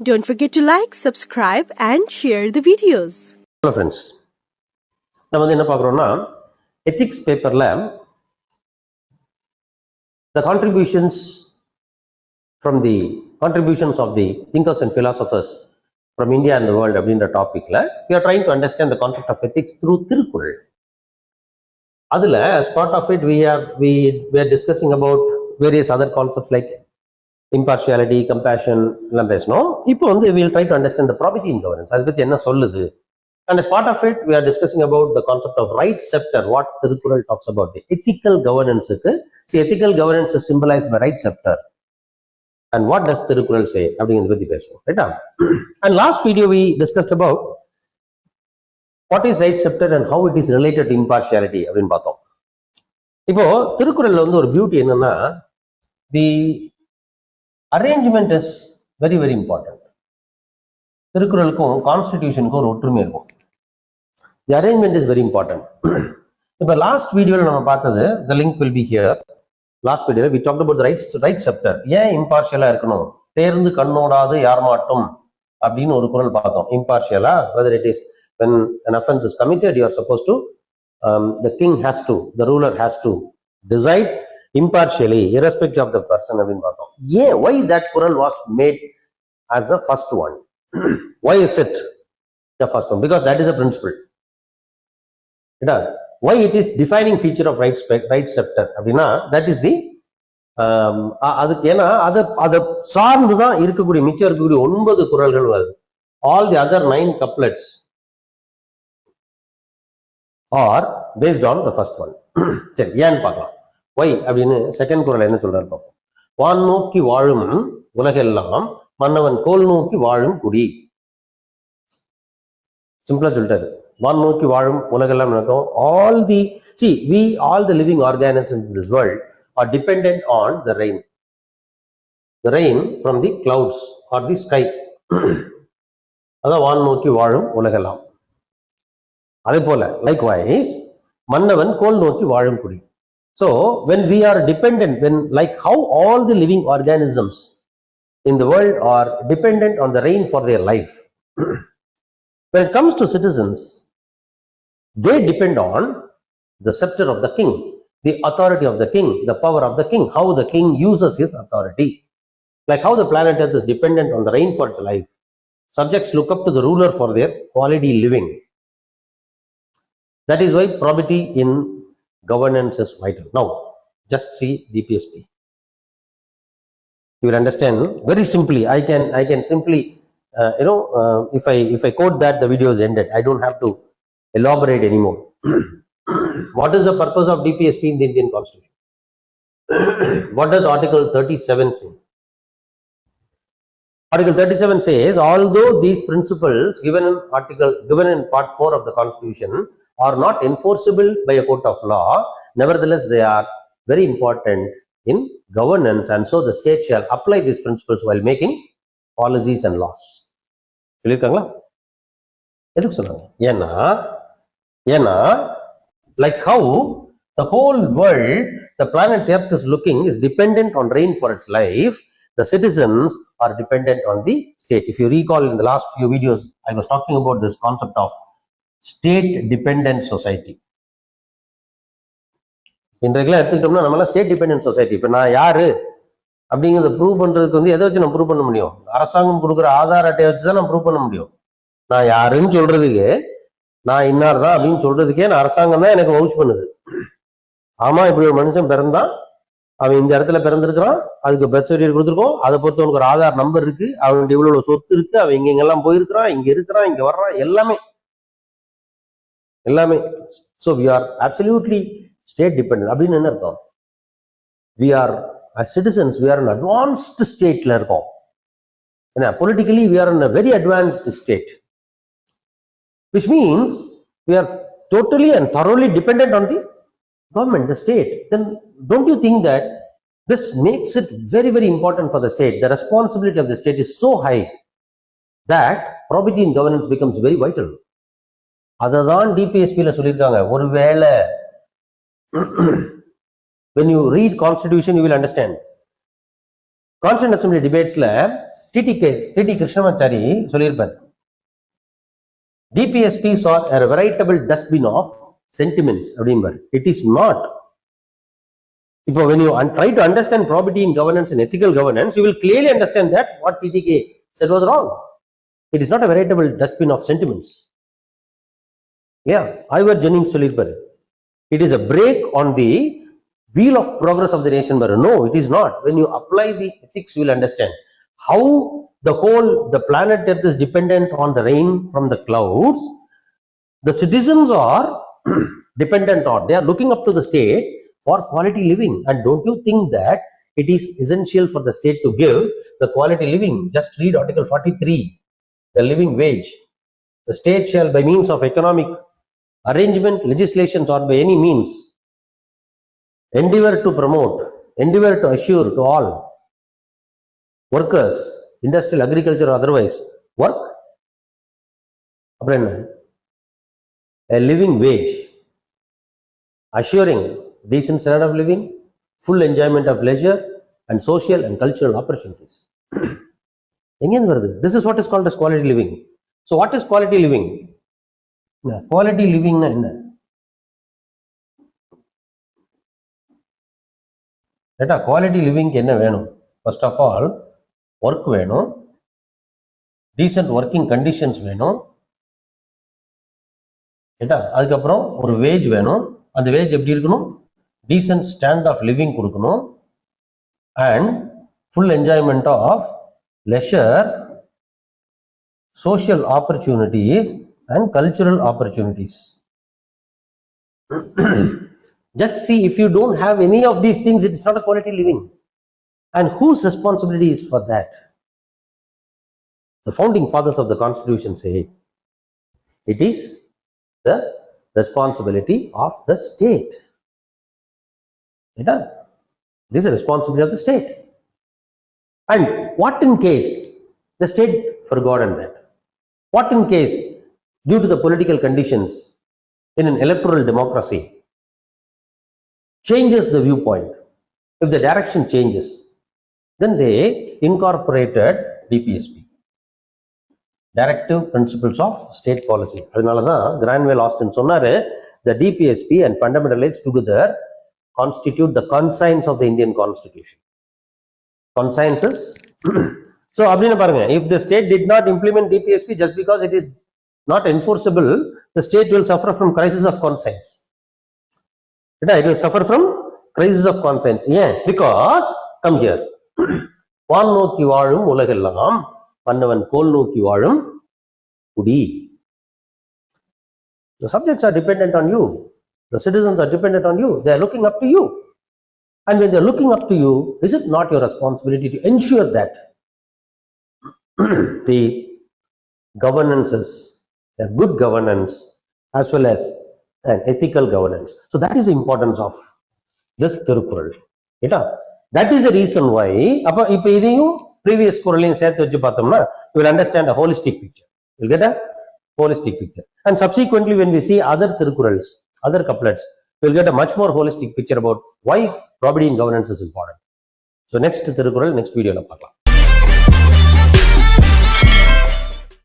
Don't forget to like, subscribe and share the videos. Hello friends. நம்ம வந்து என்ன பார்க்குறோம்னா ethics paperல the contributions of the thinkers and philosophers from India and the world அப்படின்ற டாபிக்ல we are trying to understand the concept of ethics through Thirukkural. அதுல as part of it we are discussing about various other concepts like impartiality, compassion எல்லாம் பேசணும். இப்போ வந்து we will try to understand the probity in governance. அதை பத்தி என்ன சொல்லுது? And as part of it we are discussing about the concept of right scepter, what Thirukkural talks about the ethical governance. See, ethical governance is symbolized by right scepter. And what does Thirukkural say அப்படிங்கறத பத்தி பேசுவோம், ரைட்டா? And last video we discussed about what is right scepter and how it is related to impartiality அப்படினு பார்த்தோம். இப்போ திருக்குறள்ல வந்து ஒரு பியூட்டி என்னன்னா the arrangement is very very important. திருக்குறளுக்கும் கான்ஸ்டிடியூஷனுக்கும் ஒரு ஒற்றுமை இருக்கும். The arrangement is very important. இப்போ லாஸ்ட் வீடியோல நம்ம பார்த்தது, the link will be here. Last வீடியோல we talked about the right scepter. ஏன் இம்பார்ஷியலா இருக்கணும், தேர்ந்து கண்ணோடாது யார் மாட்டும் அப்படின்னு ஒரு குறள் பார்த்தோம். இம்பார்ஷியலா, whether it is when an offense is committed, you are supposed to the king has to, the ruler has to decide impartially irrespective of the person அப்படின்னு பார்த்தோம். ஏன், why that குறள் was made as the first one? Why is it the first one? Because that is a principle. Why it is defining feature of right scepter அப்படின்னா that is the அதுக்கு ஏன்னா அதை சார்ந்துதான் இருக்கக்கூடிய மிச்சம் இருக்கக்கூடிய 9 குறள்கள் வருது. All the other 9 couplets are based on the first one. சரி, ஏன்னு பார்க்கலாம். Why அப்படின்னு செகண்ட் குறள் என்ன சொல்றாரு பார்ப்போம். வான் நோக்கி வாழும் உலகெல்லாம் மன்னவன் கோல் நோக்கி வாழும் குடி. சிம்பிளா சொல்லிட்டாரு. வான் நோக்கி வாழும் உலகெல்லாம் நடக்கும். all the living organisms in this world are dependent on the rain from the clouds or the sky. அதான் வான் நோக்கி வாழும் உலகெல்லாம். அதே போல likewise மன்னவன் கோல் நோக்கி வாழும் குடி. So when we are dependent, when like how all the living organisms in the world are dependent on the rain for their life, when it comes to citizens, they depend on the scepter of the king, the authority of the king, the power of the king, how the king uses his authority. Like how the planet Earth is dependent on the rain for its life, subjects look up to the ruler for their quality living. That is why probity in governance is vital. Now just see DPSP, you will understand very simply. I can simply if I quote that, the video is ended. I don't have to elaborate anymore. What is the purpose of DPSP in the Indian Constitution? What does Article 37 say? Article 37 says, although these principles given in part 4 of the Constitution are not enforceable by a court of law, nevertheless they are very important in governance, and so the state shall apply these principles while making policies and laws. சொல்லிருக்காங்களா? எதுக்கு சொன்னாங்க? ஏன்னா like how the whole world, the planet Earth is dependent on rain for its life, the citizens are dependent on the state. If you recall, in the last few videos I was talking about this concept of state dependent society. இன்றைக்கெல்லாம் எடுத்துக்கிட்டோம்னா நம்ம state dependent society. இப்ப நான் யாரு அப்படிங்கிறத prove பண்றதுக்கு வந்து எதை வச்சு நம்ம ப்ரூவ் பண்ண முடியும்? அரசாங்கம் கொடுக்குற ஆதார் அட்டையை வச்சுதான் நம்ம ப்ரூவ் பண்ண முடியும். நான் யாருன்னு சொல்றதுக்கு, நான் இன்னார் தான் அப்படின்னு சொல்றதுக்கே நான் அரசாங்கம் தான் எனக்கு வவுச் பண்ணுது. ஆமா, இப்படி ஒரு மனுஷன் பிறந்தான், அவன் இந்த இடத்துல பிறந்திருக்கிறான், அதுக்கு பர்த் சர்டிஃபிகேட் கொடுத்துருக்கோம், அதை பொறுத்து அவனுக்கு ஒரு ஆதார் நம்பர் இருக்கு, அவனுடைய இவ்வளவு சொத்து இருக்கு, அவன் இங்கெல்லாம் போயிருக்கிறான், இங்க இருக்கிறான், இங்க வர்றான், எல்லாமே. So we are absolutely state dependent. அப்படின்னு என்ன அர்த்தம்? We are as citizens, we are an advanced state la irukom. Politically we are in a very advanced state, which means we are totally and thoroughly dependent on the government, the state. Then don't you think that this makes it very very important for the state? The responsibility of the state is so high that probity in governance becomes very vital. அததான் DPSP ல சொல்லிருக்காங்க. ஒருவேளை when you read constitution you will understand. Constituent assembly debates la T.T. Krishnamachari சொல்லியிருப்பார், DPSPs are a veritable dustbin of sentiments அப்படிம்பார். It is not. When you try to understand probity in governance and ethical governance, you will clearly understand that what TTK said was wrong. It is not a veritable dustbin of sentiments. Yeah, Ivor Jennings சொல்லியிருப்பார், it is a brake on the wheel of progress of the nation. No, it is not. When you apply the ethics, you will understand how the planet Earth is dependent on the rain from the clouds. The citizens are dependent on, they are looking up to the state for quality living. And don't you think that it is essential for the state to give the quality living? Just read Article 43, the living wage. The state shall, by means of economic arrangement, legislations, or by any means, endeavor to promote, endeavor to assure to all workers, industrial, agriculture, or otherwise, work, a living wage, assuring decent standard of living, full enjoyment of leisure, and social and cultural opportunities. This is what is called as quality living. So what is quality living? Quality living na enna? Quality living enna venum? First of all, work venum, decent working conditions venum, அதுக்கப்புறம் ஒரு wage வேணும். அந்த wage எப்படி இருக்கணும்? Decent stand of living கொடுக்கணும். And full enjoyment of leisure, social opportunities, and cultural opportunities. Just see, if you don't have any of these things, it is not a quality living. And whose responsibility is for that? The founding fathers of the Constitution say it is the responsibility of the state. It is a responsibility of the state. And what in case the state forgotten that? What in case, due to the political conditions in an electoral democracy, changes the viewpoint? If the direction changes, then they incorporated DPSP, Directive Principles of State Policy. அதனாலதான் Granville Austin சொன்னாரு, the DPSP and fundamental rights together constitute the conscience of the Indian Constitution. Consciences. So அப்படினு பாருங்க, if the state did not implement DPSP just because it is not enforceable, the state will suffer from crisis of conscience. It will suffer from crisis of conscience. Yeah, because come here. வான் நோக்கி வாழும் உலகெல்லாம் மன்னவன் கோல் நோக்கி வாழும் குடி. The subjects are dependent on you. The citizens are dependent on you. They are looking up to you. And when they are looking up to you, is it not your responsibility to ensure that the governance is a good governance as well as an ethical governance? So that is the importance of this Thirukural. That is the reason why இப்ப இதையும் previous குறளையும் சேர்த்து வச்சு பார்த்தோம்னா you will understand a holistic picture. You will get a holistic picture. And subsequently when we see other Thirukurals, other couplets, we will get a much more holistic picture about why probity in governance is important. So next Thirukural, next video la பார்க்கலாம்.